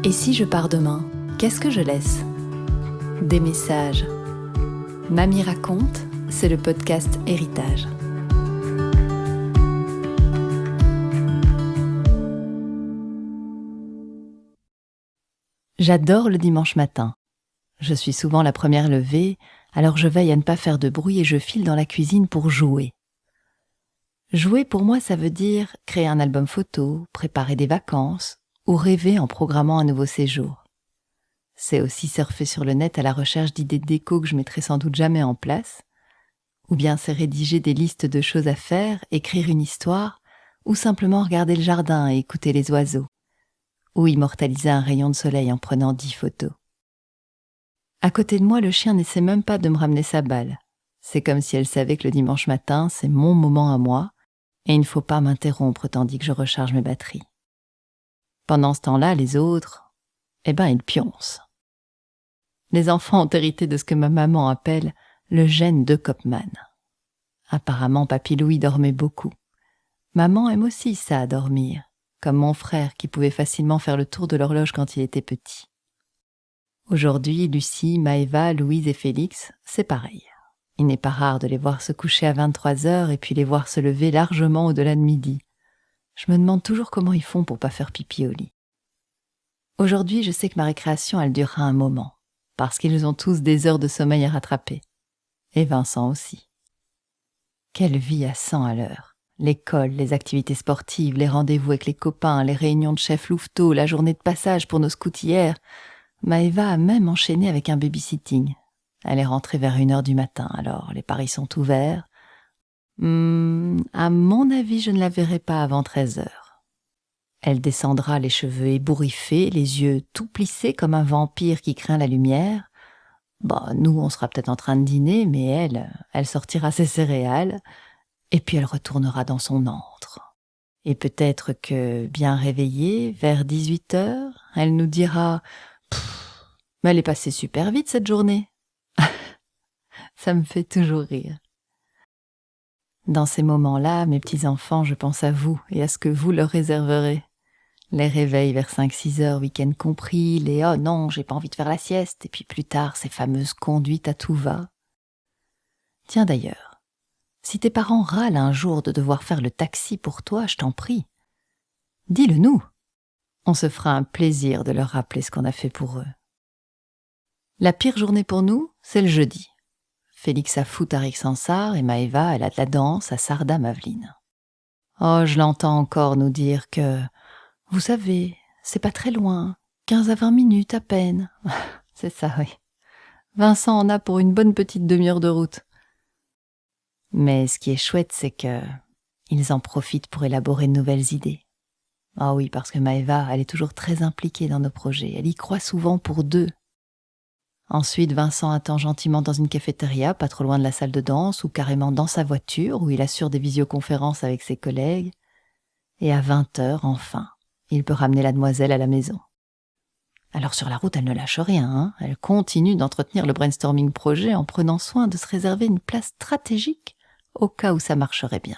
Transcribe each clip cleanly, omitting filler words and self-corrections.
Et si je pars demain, qu'est-ce que je laisse ? Des messages. Mamie raconte, c'est le podcast Héritage. J'adore le dimanche matin. Je suis souvent la première levée, alors je veille à ne pas faire de bruit et je file dans la cuisine pour jouer. Jouer pour moi, ça veut dire créer un album photo, préparer des vacances ou rêver en programmant un nouveau séjour. C'est aussi surfer sur le net à la recherche d'idées de déco que je mettrai sans doute jamais en place, ou bien c'est rédiger des listes de choses à faire, écrire une histoire, ou simplement regarder le jardin et écouter les oiseaux, ou immortaliser un rayon de soleil en prenant 10 photos. À côté de moi, le chien n'essaie même pas de me ramener sa balle. C'est comme si elle savait que le dimanche matin, c'est mon moment à moi, et il ne faut pas m'interrompre tandis que je recharge mes batteries. Pendant ce temps-là, les autres, ils pioncent. Les enfants ont hérité de ce que ma maman appelle le gène de Kopman. Apparemment, Papy Louis dormait beaucoup. Maman aime aussi ça, dormir, comme mon frère qui pouvait facilement faire le tour de l'horloge quand il était petit. Aujourd'hui, Lucie, Maëva, Louise et Félix, c'est pareil. Il n'est pas rare de les voir se coucher à 23h et puis les voir se lever largement au-delà de midi. Je me demande toujours comment ils font pour pas faire pipi au lit. Aujourd'hui, je sais que ma récréation, elle durera un moment, parce qu'ils ont tous des heures de sommeil à rattraper. Et Vincent aussi. Quelle vie à 100 à l'heure. L'école, les activités sportives, les rendez-vous avec les copains, les réunions de chef louveteau, la journée de passage pour nos scoutières. Maëva a même enchaîné avec un babysitting. Elle est rentrée vers 1h du matin, alors les paris sont ouverts. À mon avis, je ne la verrai pas avant 13h. Elle descendra les cheveux ébouriffés, les yeux tout plissés comme un vampire qui craint la lumière. Nous, on sera peut-être en train de dîner, mais elle sortira ses céréales, et puis elle retournera dans son antre. Et peut-être que, bien réveillée, vers 18h, elle nous dira « Mais elle est passée super vite cette journée !» Ça me fait toujours rire. Dans ces moments-là, mes petits-enfants, je pense à vous et à ce que vous leur réserverez. Les réveils vers 5-6 heures, week-end compris, les « oh non, j'ai pas envie de faire la sieste » et puis plus tard, ces fameuses conduites à tout va. Tiens d'ailleurs, si tes parents râlent un jour de devoir faire le taxi pour toi, je t'en prie, dis-le nous. On se fera un plaisir de leur rappeler ce qu'on a fait pour eux. La pire journée pour nous, c'est le jeudi. Félix a foot à Rixensart et Maëva, elle a de la danse à Sarda-Maveline. Oh, je l'entends encore nous dire que « Vous savez, c'est pas très loin, 15 à 20 minutes à peine. » C'est ça, oui. Vincent en a pour une bonne petite demi-heure de route. Mais ce qui est chouette, c'est que ils en profitent pour élaborer de nouvelles idées. Ah oui, parce que Maëva, elle est toujours très impliquée dans nos projets. Elle y croit souvent pour 2. Ensuite, Vincent attend gentiment dans une cafétéria, pas trop loin de la salle de danse, ou carrément dans sa voiture, où il assure des visioconférences avec ses collègues. Et à 20h, enfin, il peut ramener la demoiselle à la maison. Alors sur la route, elle ne lâche rien, Elle continue d'entretenir le brainstorming projet en prenant soin de se réserver une place stratégique au cas où ça marcherait bien.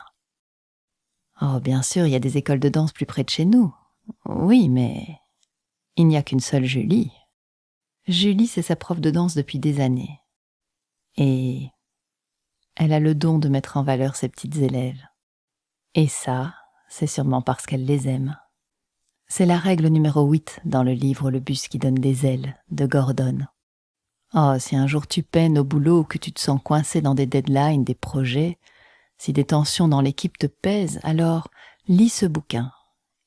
Oh, bien sûr, il y a des écoles de danse plus près de chez nous. Oui, mais il n'y a qu'une seule Julie. Julie, c'est sa prof de danse depuis des années. Et elle a le don de mettre en valeur ses petites élèves. Et ça, c'est sûrement parce qu'elle les aime. C'est la règle numéro 8 dans le livre Le bus qui donne des ailes de Gordon. Oh, si un jour tu peines au boulot ou que tu te sens coincé dans des deadlines, des projets, si des tensions dans l'équipe te pèsent, alors lis ce bouquin.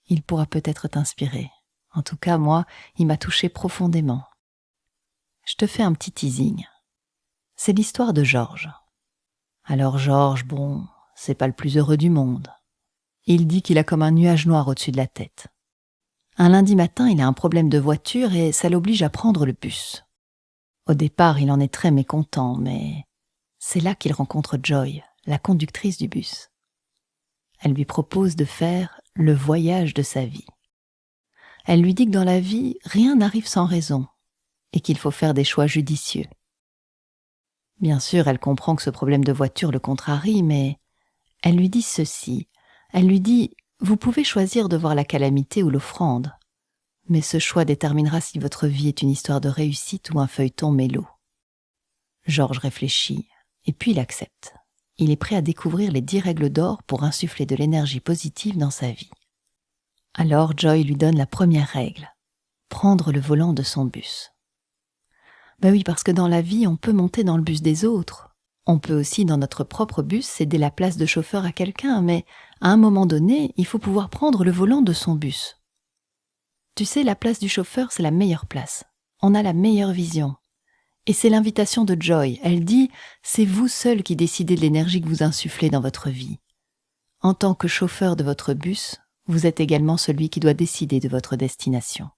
Il pourra peut-être t'inspirer. En tout cas, moi, il m'a touché profondément. Je te fais un petit teasing. C'est l'histoire de Georges. Alors Georges, c'est pas le plus heureux du monde. Il dit qu'il a comme un nuage noir au-dessus de la tête. Un lundi matin, il a un problème de voiture et ça l'oblige à prendre le bus. Au départ, il en est très mécontent, mais c'est là qu'il rencontre Joy, la conductrice du bus. Elle lui propose de faire le voyage de sa vie. Elle lui dit que dans la vie, rien n'arrive sans raison et qu'il faut faire des choix judicieux. Bien sûr, elle comprend que ce problème de voiture le contrarie, mais elle lui dit ceci. Elle lui dit « Vous pouvez choisir de voir la calamité ou l'offrande. mais ce choix déterminera si votre vie est une histoire de réussite ou un feuilleton mélo. George réfléchit, et puis il accepte. Il est prêt à découvrir les 10 règles d'or pour insuffler de l'énergie positive dans sa vie. Alors Joy lui donne la première règle, prendre le volant de son bus. Ben oui, parce que dans la vie, on peut monter dans le bus des autres. On peut aussi, dans notre propre bus, céder la place de chauffeur à quelqu'un, mais à un moment donné, il faut pouvoir prendre le volant de son bus. Tu sais, la place du chauffeur, c'est la meilleure place. On a la meilleure vision. Et c'est l'invitation de Joy. Elle dit « C'est vous seul qui décidez de l'énergie que vous insufflez dans votre vie. En tant que chauffeur de votre bus, vous êtes également celui qui doit décider de votre destination. »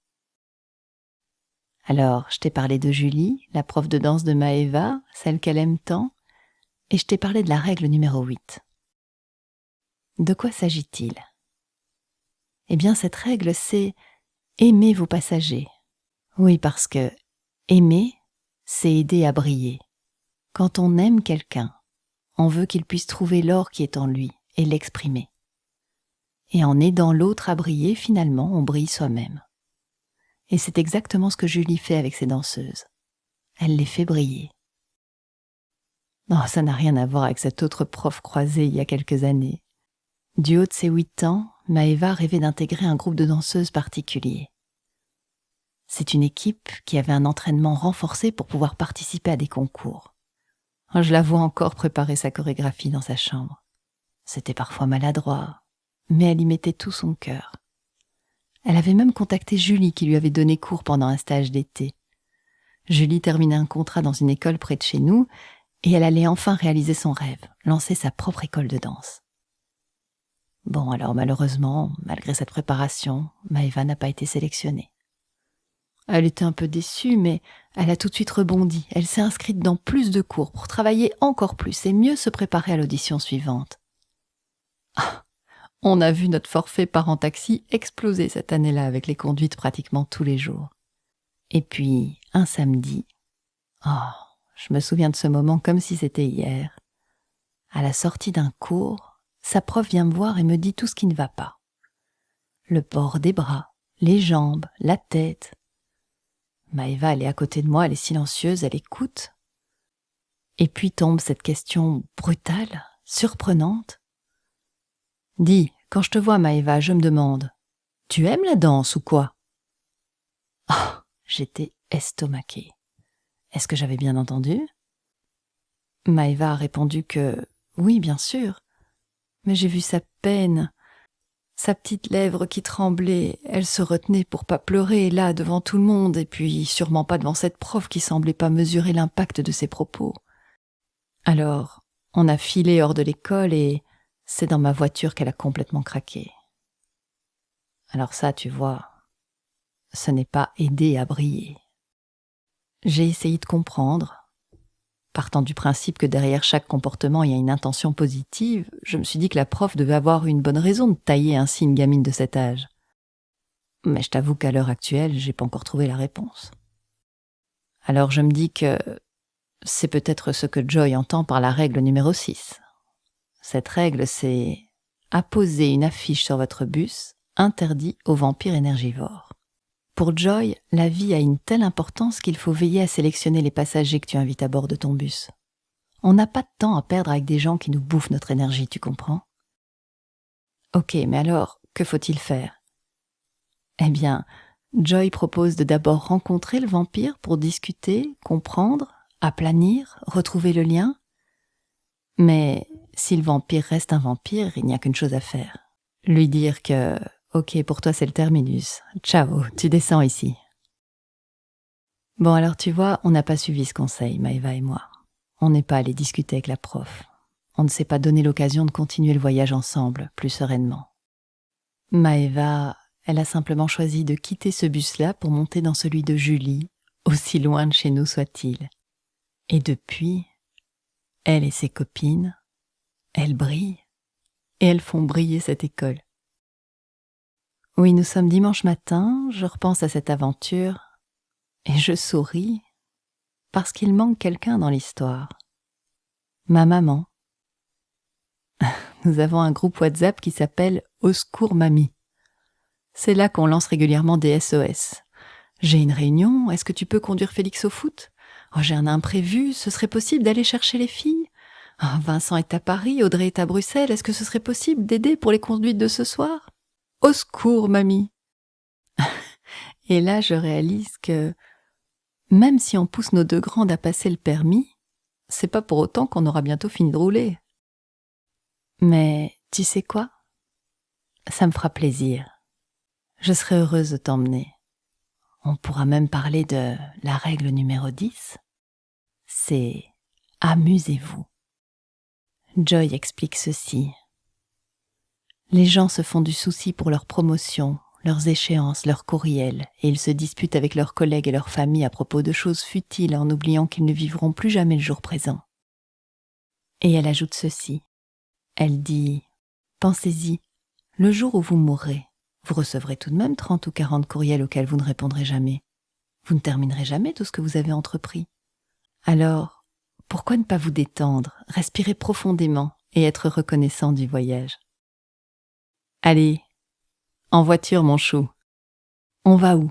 Alors, je t'ai parlé de Julie, la prof de danse de Maëva, celle qu'elle aime tant, et je t'ai parlé de la règle numéro 8. De quoi s'agit-il ? Eh bien, cette règle, c'est « aimer vos passagers ». Oui, parce que aimer, c'est aider à briller. Quand on aime quelqu'un, on veut qu'il puisse trouver l'or qui est en lui et l'exprimer. Et en aidant l'autre à briller, finalement, on brille soi-même. Et c'est exactement ce que Julie fait avec ses danseuses. Elle les fait briller. Non, ça n'a rien à voir avec cette autre prof croisée il y a quelques années. Du haut de ses 8 ans, Maëva rêvait d'intégrer un groupe de danseuses particulier. C'est une équipe qui avait un entraînement renforcé pour pouvoir participer à des concours. Je la vois encore préparer sa chorégraphie dans sa chambre. C'était parfois maladroit, mais elle y mettait tout son cœur. Elle avait même contacté Julie qui lui avait donné cours pendant un stage d'été. Julie terminait un contrat dans une école près de chez nous et elle allait enfin réaliser son rêve, lancer sa propre école de danse. Bon, alors malheureusement, malgré cette préparation, Maëva n'a pas été sélectionnée. Elle était un peu déçue, mais elle a tout de suite rebondi. Elle s'est inscrite dans plus de cours pour travailler encore plus et mieux se préparer à l'audition suivante. Ah, on a vu notre forfait parent-taxi exploser cette année-là avec les conduites pratiquement tous les jours. Et puis, un samedi, je me souviens de ce moment comme si c'était hier. À la sortie d'un cours, sa prof vient me voir et me dit tout ce qui ne va pas. Le port des bras, les jambes, la tête. Maëva, elle est à côté de moi, elle est silencieuse, elle écoute. Et puis tombe cette question brutale, surprenante. « Dis, quand je te vois, Maëva, je me demande, tu aimes la danse ou quoi ?» J'étais estomaquée. Est-ce que j'avais bien entendu ? Maëva a répondu que oui, bien sûr, mais j'ai vu sa peine, sa petite lèvre qui tremblait, elle se retenait pour pas pleurer là devant tout le monde et puis sûrement pas devant cette prof qui semblait pas mesurer l'impact de ses propos. Alors, on a filé hors de l'école et c'est dans ma voiture qu'elle a complètement craqué. Alors ça, tu vois, ce n'est pas aider à briller. J'ai essayé de comprendre. Partant du principe que derrière chaque comportement il y a une intention positive, je me suis dit que la prof devait avoir une bonne raison de tailler ainsi une gamine de cet âge. Mais je t'avoue qu'à l'heure actuelle, j'ai pas encore trouvé la réponse. Alors je me dis que c'est peut-être ce que Joy entend par la règle numéro 6. Cette règle, c'est « apposer une affiche sur votre bus, interdit aux vampires énergivores ». Pour Joy, la vie a une telle importance qu'il faut veiller à sélectionner les passagers que tu invites à bord de ton bus. On n'a pas de temps à perdre avec des gens qui nous bouffent notre énergie, tu comprends ? Ok, mais alors, que faut-il faire ? Eh bien, Joy propose de d'abord rencontrer le vampire pour discuter, comprendre, aplanir, retrouver le lien. Mais si le vampire reste un vampire, il n'y a qu'une chose à faire. Lui dire que « Ok, pour toi c'est le terminus. Ciao, tu descends ici. » Bon alors tu vois, on n'a pas suivi ce conseil, Maëva et moi. On n'est pas allé discuter avec la prof. On ne s'est pas donné l'occasion de continuer le voyage ensemble, plus sereinement. Maëva, elle a simplement choisi de quitter ce bus-là pour monter dans celui de Julie, aussi loin de chez nous soit-il. Et depuis, elle et ses copines, elles brillent, et elles font briller cette école. Oui, nous sommes dimanche matin, je repense à cette aventure, et je souris, parce qu'il manque quelqu'un dans l'histoire. Ma maman. Nous avons un groupe WhatsApp qui s'appelle « Au secours mamie ». C'est là qu'on lance régulièrement des SOS. J'ai une réunion, est-ce que tu peux conduire Félix au foot? Oh, j'ai un imprévu, ce serait possible d'aller chercher les filles? Ah, Vincent est à Paris, Audrey est à Bruxelles, est-ce que ce serait possible d'aider pour les conduites de ce soir? Au secours, mamie! Et là, je réalise que même si on pousse nos deux grandes à passer le permis, c'est pas pour autant qu'on aura bientôt fini de rouler. Mais tu sais quoi? Ça me fera plaisir. Je serai heureuse de t'emmener. On pourra même parler de la règle numéro 10. C'est amusez-vous. Joy explique ceci. Les gens se font du souci pour leur promotion, leurs échéances, leurs courriels, et ils se disputent avec leurs collègues et leurs familles à propos de choses futiles en oubliant qu'ils ne vivront plus jamais le jour présent. Et elle ajoute ceci. Elle dit « Pensez-y, le jour où vous mourrez, vous recevrez tout de même 30 ou 40 courriels auxquels vous ne répondrez jamais. Vous ne terminerez jamais tout ce que vous avez entrepris. Alors, pourquoi ne pas vous détendre, respirer profondément et être reconnaissant du voyage? Allez, en voiture mon chou. On va où ?